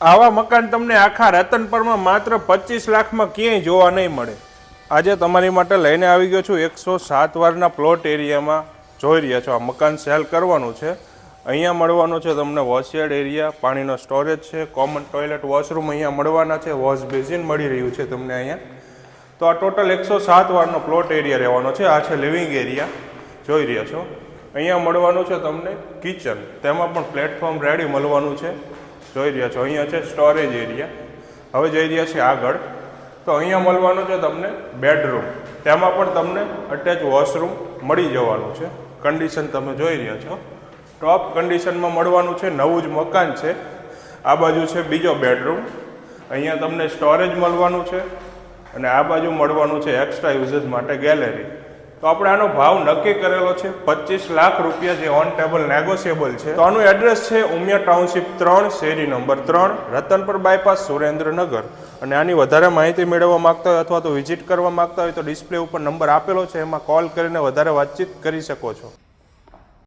આવા મકાન તમને આખા રતનપરમાં માત્ર 25 લાખમાં ક્યાંય જોવા નહીં મળે। આજે તમારી માટે લઈને આવી ગયો છું 107 વારના પ્લોટ એરિયામાં જોઈ રહ્યા છો। આ મકાન સેલ કરવાનું છે। અહીંયા મળવાનું છે તમને વોશયાર્ડ એરિયા, પાણીનો સ્ટોરેજ છે, કોમન ટોયલેટ વોશરૂમ અહીંયા મળવાના છે, વોશ બેસિન મળી રહ્યું છે તમને અહીંયા। તો આ ટોટલ 107 વારનો પ્લોટ એરિયા રહેવાનો છે। આ છે લિવિંગ એરિયા જોઈ રહ્યા છો। અહીંયા મળવાનું છે તમને કિચન, તેમાં પણ પ્લેટફોર્મ રેડી મળવાનું છે જોઈ રહ્યા છો। અહીંયા છે સ્ટોરેજ એરિયા। હવે જઈ રહ્યા છે આગળ, તો અહીંયા મળવાનું છે તમને બેડરૂમ, તેમાં પણ તમને અટેચ વોશરૂમ મળી જવાનું છે। કન્ડિશન તમે જોઈ રહ્યા છો, ટોપ કન્ડિશનમાં મળવાનું છે, નવું જ મકાન છે। આ બાજુ છે બીજો બેડરૂમ, અહીંયા તમને સ્ટોરેજ મળવાનું છે અને આ બાજુ મળવાનું છે એક્સ્ટ્રા યુઝેસ માટે ગેલેરી। તો આપણે આનો ભાવ નક્કી કરેલો છે 25 લાખ રૂપિયા, જે ઓન ટેબલ નેગોશિયેબલ છે। તો આનું એડ્રેસ છે ઉમિયા ટાઉનશીપ 3, શેરી નંબર 3, રતનપર બાયપાસ, સુરેન્દ્રનગર। અને આની વધારે માહિતી મેળવવા માંગતા હોય અથવા તો વિઝિટ કરવા માંગતા હોય તો ડિસ્પ્લે ઉપર નંબર આપેલો છે, એમાં કોલ કરીને વધારે વાતચીત કરી શકો છો।